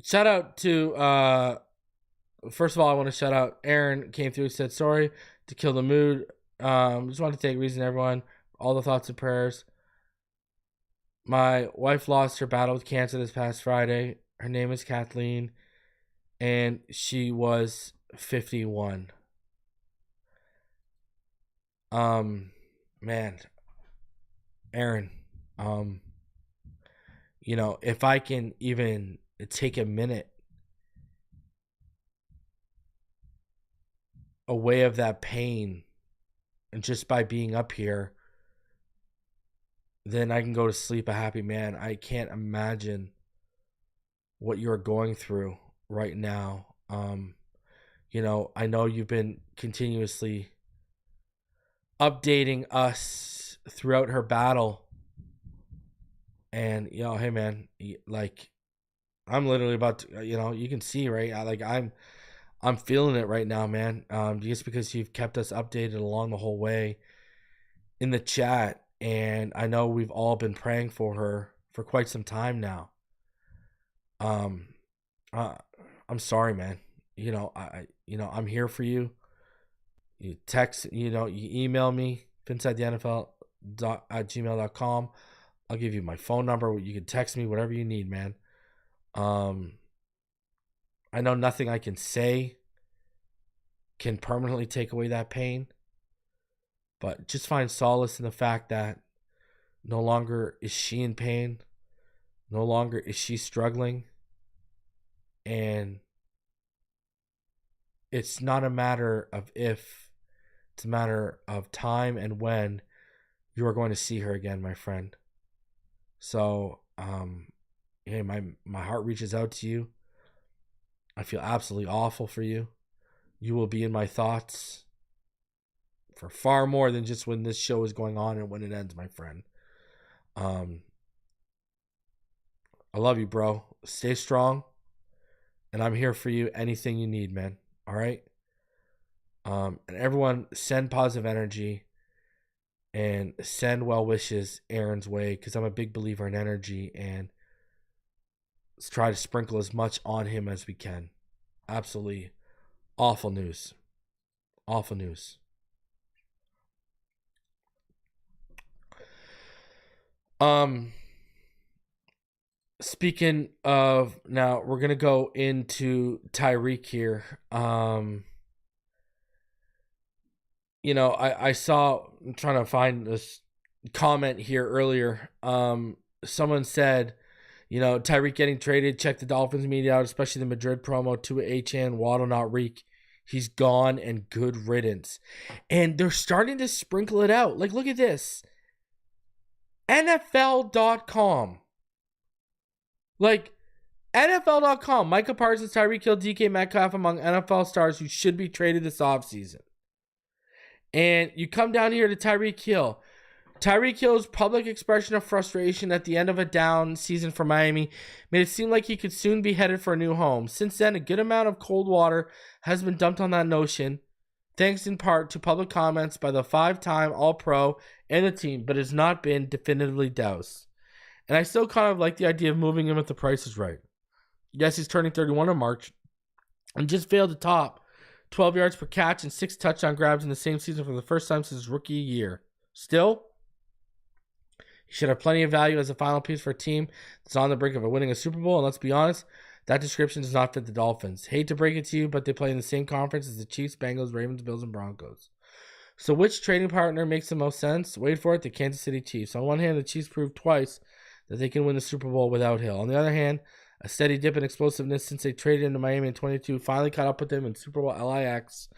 shout out to, first of all, I want to shout out Aaron, came through, said, sorry to kill the mood. Just want to take reason, everyone. All the thoughts and prayers. My wife lost her battle with cancer this past Friday. Her name is Kathleen, and she was 51. Man, Aaron, if I can even take a minute away of that pain, and just by being up here, then I can go to sleep a happy man. I can't imagine what you're going through right now. I know you've been continuously updating us throughout her battle. And, hey man, like, I'm literally about to, you can see, right? I'm feeling it right now, man. Just because you've kept us updated along the whole way in the chat. And I know we've all been praying for her for quite some time now. I'm sorry, man. I'm here for you. You text, you email me, Phinside The NFL @gmail.com. I'll give you my phone number. You can text me, whatever you need, man. I know nothing I can say can permanently take away that pain, but just find solace in the fact that No longer is she in pain. No longer is she struggling. And it's not a matter of if, it's a matter of time and when you are going to see her again, my friend. So, hey, my heart reaches out to you. I feel absolutely awful for you. You will be in my thoughts for far more than just when this show is going on and when it ends, my friend. I love you, bro. Stay strong. And I'm here for you. Anything you need, man. All right? And everyone, send positive energy and send well wishes Aaron's way, because I'm a big believer in energy, and let's try to sprinkle as much on him as we can. Absolutely awful news. Awful news. Speaking of, now we're going to go into Tyreek here. You know, I saw, I'm trying to find this comment here earlier. Someone said, you know, Tyreek getting traded, check the Dolphins media out, especially the Madrid promo, to H.N. Waddle not Reek. He's gone and good riddance. And they're starting to sprinkle it out. Like, look at this. NFL.com. Like, NFL.com. Micah Parsons, Tyreek Hill, DK Metcalf among NFL stars who should be traded this offseason. And you come down here to Tyreek Hill. Tyreek Hill's public expression of frustration at the end of a down season for Miami made it seem like he could soon be headed for a new home. Since then, a good amount of cold water has been dumped on that notion, thanks in part to public comments by the 5-time All-Pro and the team, but has not been definitively doused. And I still kind of like the idea of moving him if the price is right. Yes, he's turning 31 in March and just failed to top 12 yards per catch and 6 touchdown grabs in the same season for the first time since his rookie year. Still, he should have plenty of value as a final piece for a team that's on the brink of winning a Super Bowl. And let's be honest, that description does not fit the Dolphins. Hate to break it to you, but they play in the same conference as the Chiefs, Bengals, Ravens, Bills, and Broncos. So which trading partner makes the most sense? Wait for it, the Kansas City Chiefs. On one hand, the Chiefs proved twice that they can win the Super Bowl without Hill. On the other hand, a steady dip in explosiveness since they traded into Miami in 22 finally caught up with them in Super Bowl LIX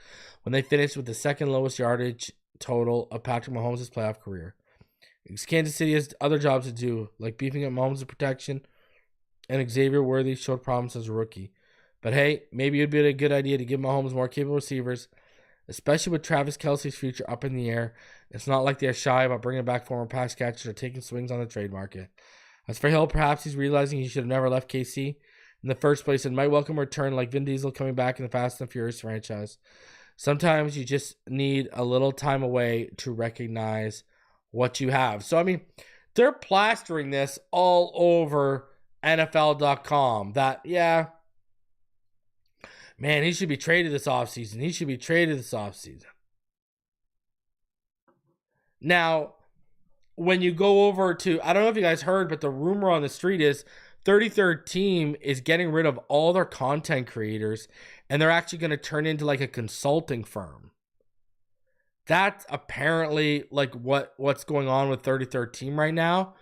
when they finished with the second lowest yardage total of Patrick Mahomes' playoff career. Kansas City has other jobs to do, like beefing up Mahomes' protection, and Xavier Worthy showed promise as a rookie. But hey, maybe it'd be a good idea to give Mahomes more capable receivers, especially with Travis Kelce's future up in the air. It's not like they're shy about bringing back former pass catchers or taking swings on the trade market. As for Hill, perhaps he's realizing he should have never left KC in the first place and might welcome a return like Vin Diesel coming back in the Fast and Furious franchise. Sometimes you just need a little time away to recognize what you have. So, I mean, they're plastering this all over NFL.com that, yeah, man, he should be traded this offseason. He should be traded this offseason. Now, when you go over to, I don't know if you guys heard, but the rumor on the street is 33rd Team is getting rid of all their content creators, and they're actually going to turn into like a consulting firm. That's apparently like what's going on with 33rd Team right now.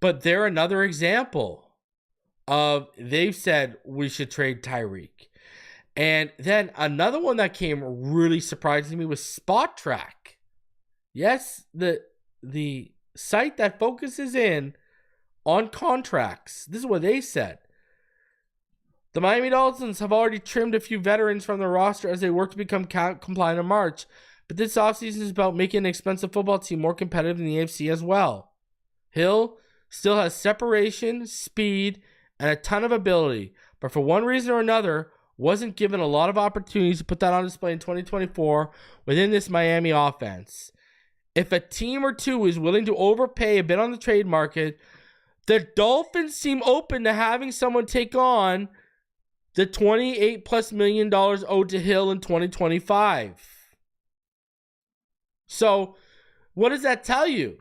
But they're another example of, they've said we should trade Tyreek. And then another one that came really surprising me was Spot Track. Yes, the site that focuses in on contracts. This is what they said. The Miami Dolphins have already trimmed a few veterans from the roster as they work to become compliant in March. But this offseason is about making an expensive football team more competitive in the AFC as well. Hill still has separation, speed, and a ton of ability, but for one reason or another, wasn't given a lot of opportunities to put that on display in 2024 within this Miami offense. If a team or two is willing to overpay a bit on the trade market, the Dolphins seem open to having someone take on the $28+ million owed to Hill in 2025. So, what does that tell you?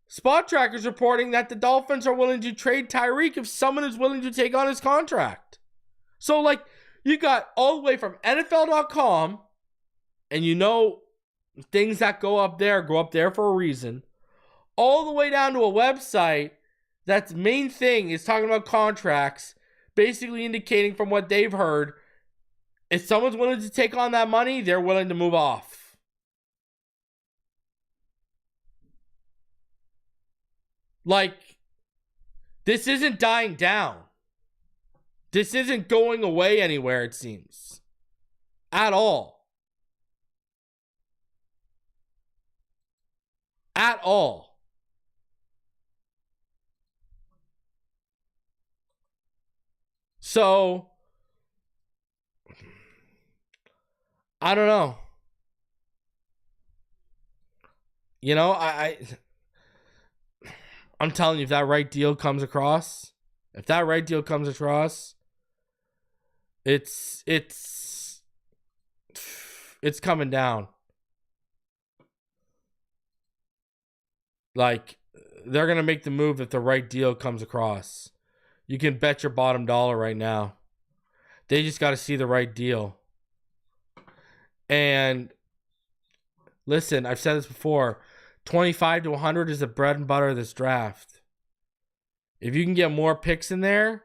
Spot Tracker's reporting that the Dolphins are willing to trade Tyreek if someone is willing to take on his contract. So, like, you got all the way from NFL.com, and you know things that go up there for a reason, all the way down to a website that's main thing is talking about contracts, basically indicating from what they've heard, if someone's willing to take on that money, they're willing to move off. Like, this isn't dying down. This isn't going away anywhere, it seems. At all. At all. So, I don't know. You know, I'm telling you, if that right deal comes across, it's coming down. Like, they're going to make the move if the right deal comes across. You can bet your bottom dollar right now. They just got to see the right deal. And listen, I've said this before, 25 to 100 is the bread and butter of this draft. If you can get more picks in there,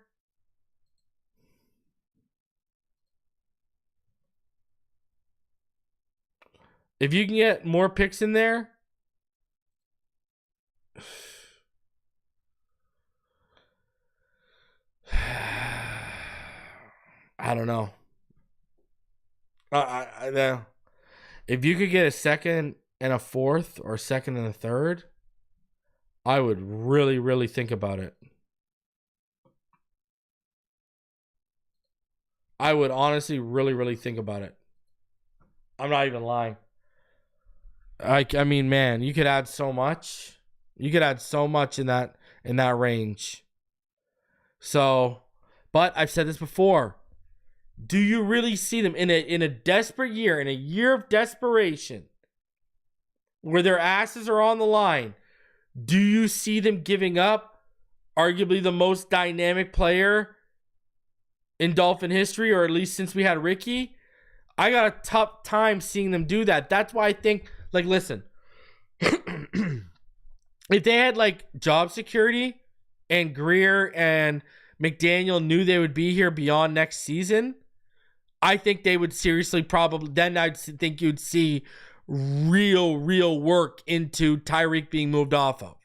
I don't know. If you could get a second and a fourth or a second and a third, I would really, really think about it. I would honestly really, really think about it. I'm not even lying. I mean, man, you could add so much. You could add so much in that range. So, but I've said this before. Do you really see them in a desperate year, in a year of desperation, where their asses are on the line? Do you see them giving up arguably the most dynamic player in Dolphin history, or at least since we had Ricky? I got a tough time seeing them do that. That's why I think, like, listen, if they had like job security and Grier and McDaniel knew they would be here beyond next season, I think they would seriously probably, then I'd think you'd see real work into Tyreek being moved off of.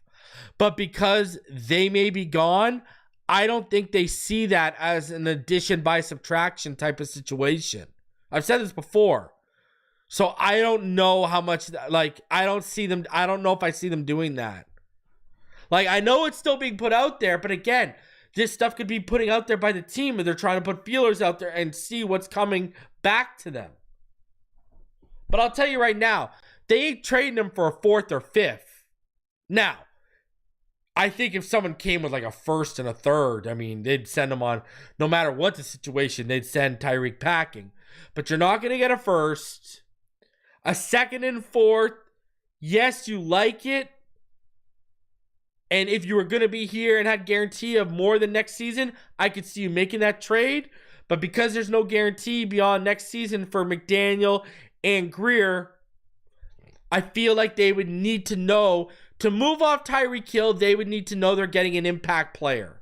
But because they may be gone, I don't think they see that as an addition by subtraction type of situation. I've said this before. So I don't know how much, like, I don't know if I see them doing that. Like, I know it's still being put out there, but again, this stuff could be putting out there by the team, and they're trying to put feelers out there and see what's coming back to them. But I'll tell you right now, they ain't trading them for a fourth or fifth. Now, I think if someone came with like a first and a third, I mean, they'd send them on, no matter what the situation, they'd send Tyreek packing. But you're not going to get a first, a second and fourth. Yes, you like it. And if you were going to be here and had guarantee of more than next season, I could see you making that trade. But because there's no guarantee beyond next season for McDaniel and Grier, I feel like they would need to know, to move off Tyreek Hill, they would need to know they're getting an impact player.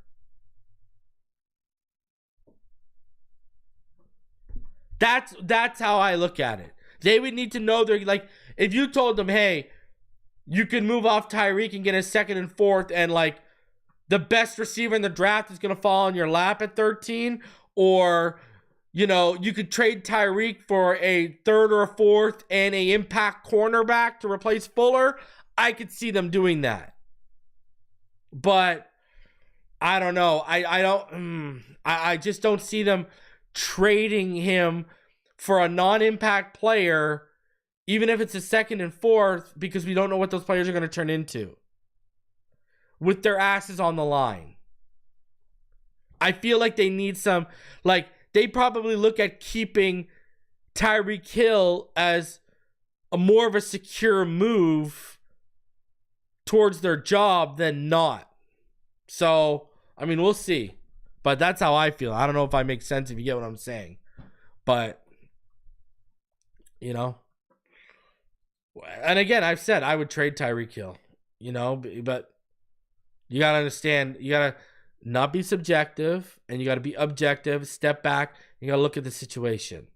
That's how I look at it. They would need to know they're like, if you told them, hey, you can move off Tyreek and get a second and fourth, and like the best receiver in the draft is going to fall in your lap at 13, or, you know, you could trade Tyreek for a third or a fourth and a impact cornerback to replace Fuller, I could see them doing that. But I don't know. I just don't see them trading him for a non-impact player, even if it's a second and fourth, because we don't know what those players are going to turn into with their asses on the line. I feel like they need some, like, they probably look at keeping Tyreek Hill as a more of a secure move towards their job than not. So, I mean, we'll see. But that's how I feel. I don't know if I make sense, if you get what I'm saying. But, you know. And again, I've said I would trade Tyreek Hill. but you got to understand, you got to not be subjective, and you got to be objective, step back, you got to look at the situation.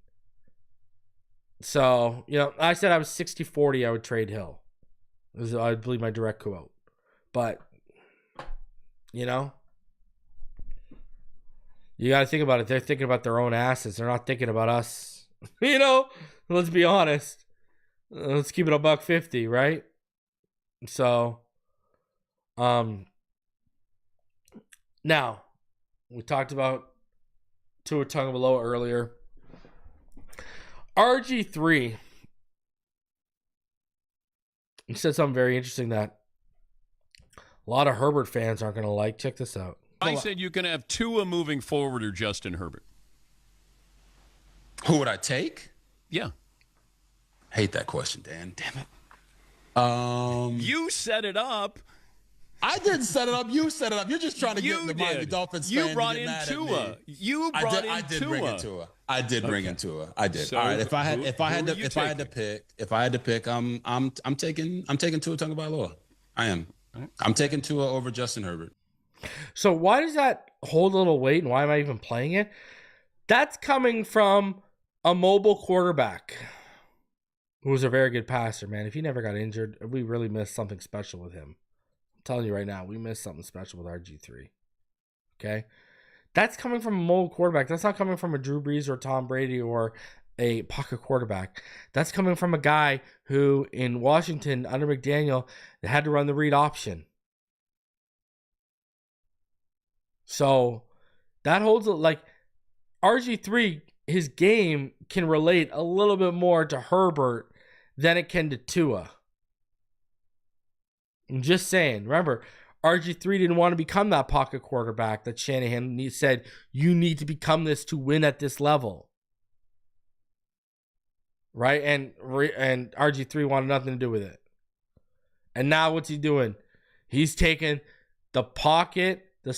So, I said I was 60-40, I would trade Hill. It was, I believe, my direct quote. But, you got to think about it. They're thinking about their own asses. They're not thinking about us. Let's be honest. Let's keep it $150, right? So, now, we talked about Tua Tagovailoa earlier. RG3, he said something very interesting that a lot of Herbert fans aren't going to like. Check this out. I said you can have Tua moving forward or Justin Herbert. Who would I take? Yeah. Hate that question, Dan. Damn it. You set it up. I didn't set it up. You set it up. You're just trying to get the Miami Dolphins You fan brought to get in mad Tua. at me. You brought in Tua. I did bring in Tua. I did bring in Tua. I did. So all right. If I had to pick, I'm taking Tua Tagovailoa. I am. I'm taking Tua over Justin Herbert. So why does that hold a little weight, and why am I even playing it? That's coming from a mobile quarterback who was a very good passer, man. If he never got injured, we really missed something special with him. I'm telling you right now, we missed something special with RG3. Okay? That's coming from a mobile quarterback. That's not coming from a Drew Brees or Tom Brady or a pocket quarterback. That's coming from a guy who, in Washington, under McDaniel, had to run the read option. So, that holds, like, RG3, his game can relate a little bit more to Herbert than it can to Tua. I'm just saying. Remember, RG3 didn't want to become that pocket quarterback that Shanahan said, you need to become this to win at this level. Right? And RG3 wanted nothing to do with it. And now what's he doing? He's taking the pocket, the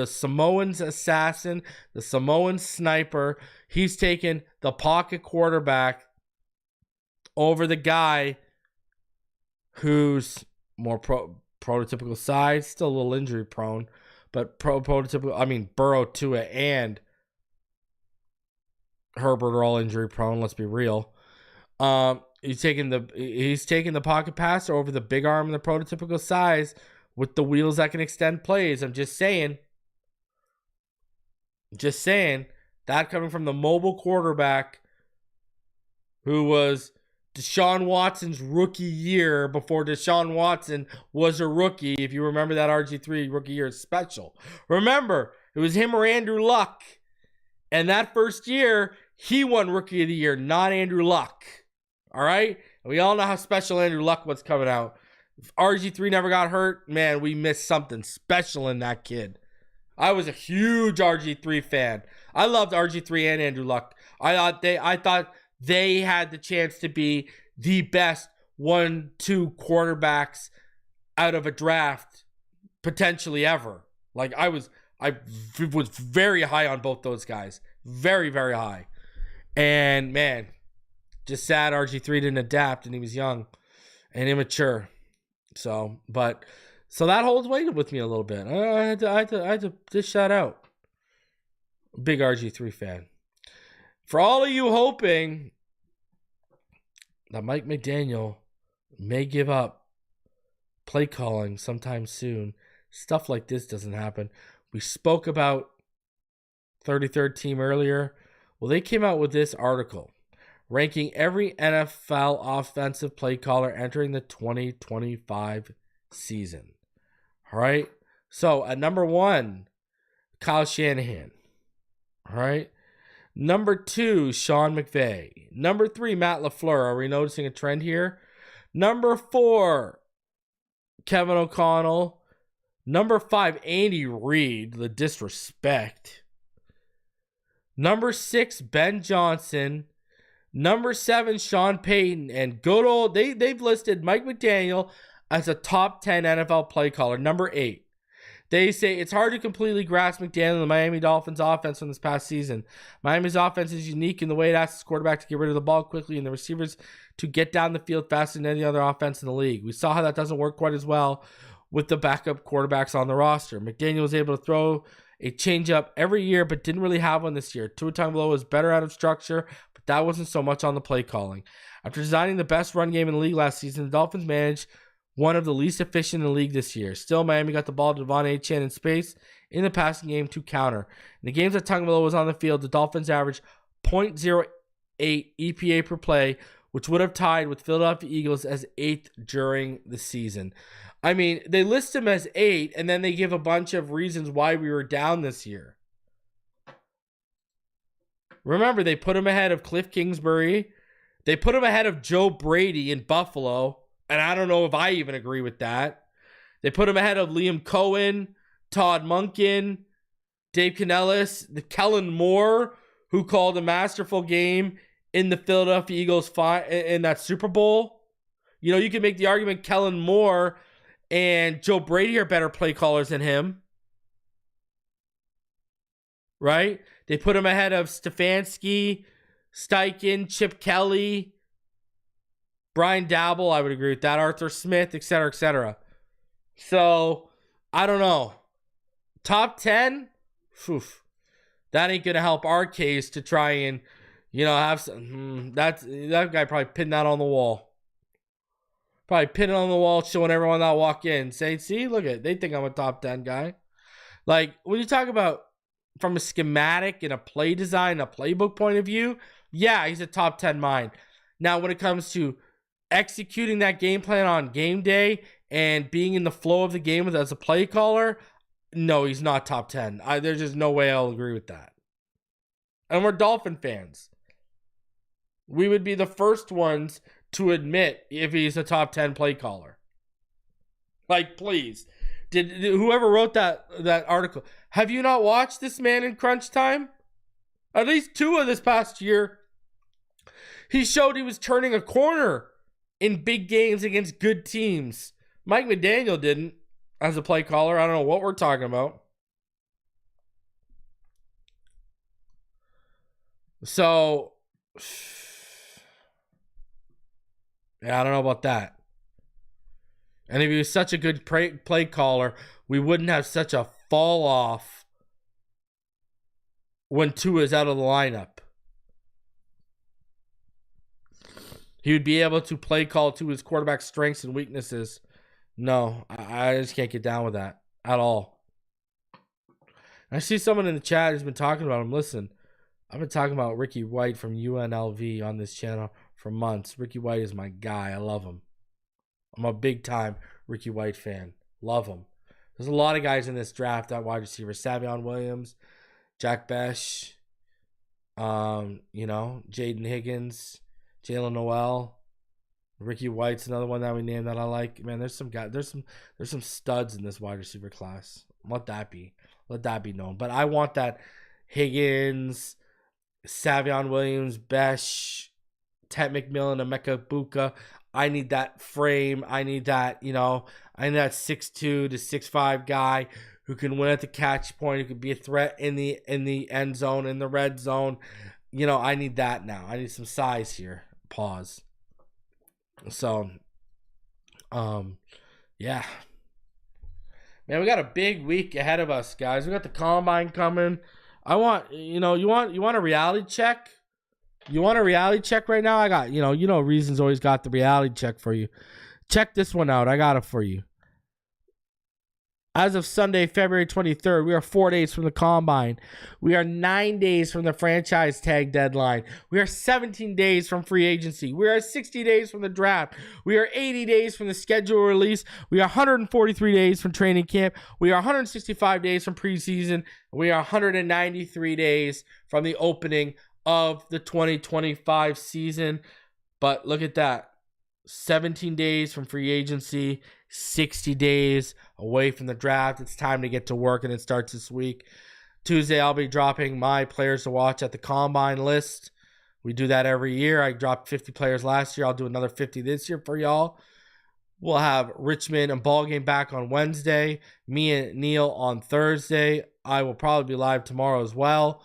Samoan's assassin, the Samoan sniper. He's taking the pocket quarterback over the guy who's more prototypical size, still a little injury prone, but prototypical. Burrow, Tua, and Herbert are all injury prone. Let's be real. He's taking the pocket passer over the big arm and the prototypical size with the wheels that can extend plays. I'm just saying. That coming from the mobile quarterback who was Deshaun Watson's rookie year before Deshaun Watson was a rookie. If you remember that RG3 rookie year special. Remember, it was him or Andrew Luck. And that first year, he won Rookie of the Year, not Andrew Luck. All right? And we all know how special Andrew Luck was coming out. If RG3 never got hurt, man, we missed something special in that kid. I was a huge RG3 fan. I loved RG3 and Andrew Luck. I thought they had the chance to be the best 1-2 quarterbacks out of a draft potentially ever. Like I was very high on both those guys. Very, very high. And man, just sad RG3 didn't adapt and he was young and immature. So that holds weight with me a little bit. I had to just shout out. Big RG3 fan. For all of you hoping that Mike McDaniel may give up play calling sometime soon, stuff like this doesn't happen. We spoke about 33rd team earlier. Well, they came out with this article ranking every NFL offensive play caller entering the 2025 season. All right. So at number 1, Kyle Shanahan. All right. Number 2, Sean McVay. Number 3, Matt LaFleur. Are we noticing a trend here? Number 4, Kevin O'Connell. Number 5, Andy Reid. The disrespect. Number 6, Ben Johnson. Number 7, Sean Payton. And good old, they've listed Mike McDaniel as a top 10 NFL play caller. Number 8. They say it's hard to completely grasp McDaniel and the Miami Dolphins offense from this past season. Miami's offense is unique in the way it asks the quarterback to get rid of the ball quickly and the receivers to get down the field faster than any other offense in the league. We saw how that doesn't work quite as well with the backup quarterbacks on the roster. McDaniel was able to throw a changeup every year, but didn't really have one this year. Tua Tagovailoa was better out of structure, but that wasn't so much on the play calling. After designing the best run game in the league last season, the Dolphins managed one of the least efficient in the league this year. Still, Miami got the ball to Devon Achane in space in the passing game to counter. In the games that Tagovailoa was on the field, the Dolphins averaged .08 EPA per play, which would have tied with Philadelphia Eagles as 8th during the season. I mean, they list him as 8, and then they give a bunch of reasons why we were down this year. Remember, they put him ahead of Cliff Kingsbury. They put him ahead of Joe Brady in Buffalo. And I don't know if I even agree with that. They put him ahead of Liam Cohen, Todd Monken, Dave Canellis, the Kellen Moore, who called a masterful game in the Philadelphia Eagles in that Super Bowl. You know, you can make the argument Kellen Moore and Joe Brady are better play callers than him. Right? They put him ahead of Stefanski, Steichen, Chip Kelly, Brian Dabble, I would agree with that. Arthur Smith, etc., etc. So, I don't know. Top 10? That ain't going to help our case to try and, have some. That guy probably pinned that on the wall. Probably pin it on the wall, showing everyone that walk in. Say, see, look at it. They think I'm a top 10 guy. Like, when you talk about from a schematic and a play design, a playbook point of view, yeah, he's a top 10 mind. Now, when it comes to executing that game plan on game day and being in the flow of the game as a play caller, no, he's not top 10. There's just no way I'll agree with that. And we're Dolphin fans. We would be the first ones to admit if he's a top 10 play caller. Like, please. Did whoever wrote that article, have you not watched this man in crunch time? At least 2 of this past year, he showed he was turning a corner in big games against good teams. Mike McDaniel didn't as a play caller. I don't know what we're talking about. So, yeah, I don't know about that. And if he was such a good play caller, we wouldn't have such a fall off when Tua is out of the lineup. He would be able to play call to his quarterback's strengths and weaknesses. No, I just can't get down with that at all. I see someone in the chat who's been talking about him. Listen, I've been talking about Ricky White from UNLV on this channel for months. Ricky White is my guy. I love him. I'm a big-time Ricky White fan. Love him. There's a lot of guys in this draft at wide receiver. Savion Williams, Jack Besh, Jaden Higgins, Jalen Noel, Ricky White's another one that we named that I like. Man, there's some guys, there's some studs in this wide receiver class. Let that be known. But I want that Higgins, Savion Williams, Besh, Ted McMillan, Emeka Buka. I need that frame. I need that, I need that 6'2" to 6'5" guy who can win at the catch point, who could be a threat in the end zone, in the red zone. I need that now. I need some size here. Pause. So, yeah. Man, we got a big week ahead of us, guys. We got the combine coming. I want, you want a reality check? You want a reality check right now? I got, Reason's always got the reality check for you. Check this one out. I got it for you. As of Sunday, February 23rd, we are 4 days from the combine. We are 9 days from the franchise tag deadline. We are 17 days from free agency. We are 60 days from the draft. We are 80 days from the schedule release. We are 143 days from training camp. We are 165 days from preseason. We are 193 days from the opening of the 2025 season. But look at that. 17 days from free agency, 60 days away from the draft. It's time to get to work, and it starts this week. Tuesday, I'll be dropping my players to watch at the combine list. We do that every year. I dropped 50 players last year. I'll do another 50 this year for y'all. We'll have Richmond and ball game back on Wednesday. Me and Neil on Thursday. I will probably be live tomorrow as well.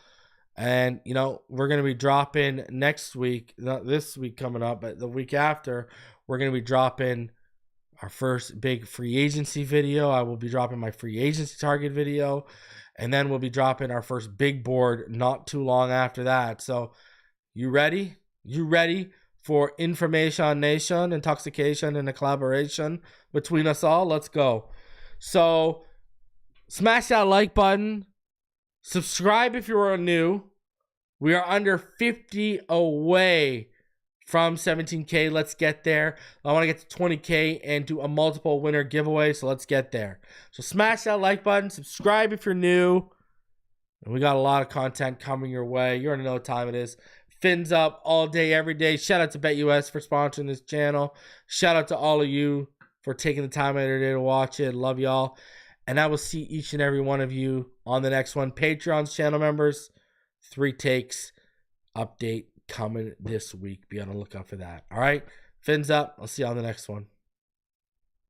And, you know, we're going to be dropping next week, not this week coming up, but the week after, we're going to be dropping our first big free agency video. I will be dropping my free agency target video. And then we'll be dropping our first big board not too long after that. So, you ready? You ready for Information Nation, intoxication, and a collaboration between us all? Let's go. So, smash that like button. Subscribe if you are new. We are under 50 away from 17K. Let's get there. I want to get to 20K and do a multiple winner giveaway, so let's get there. So smash that like button. Subscribe if you're new. And we got a lot of content coming your way. You already know what time it is. Fins up all day, every day. Shout out to BetUS for sponsoring this channel. Shout out to all of you for taking the time out of your day to watch it. Love y'all. And I will see each and every one of you on the next one. Patreon's channel members, 3 takes update coming this week. Be on the lookout for that. All right. Fins up. I'll see you on the next one.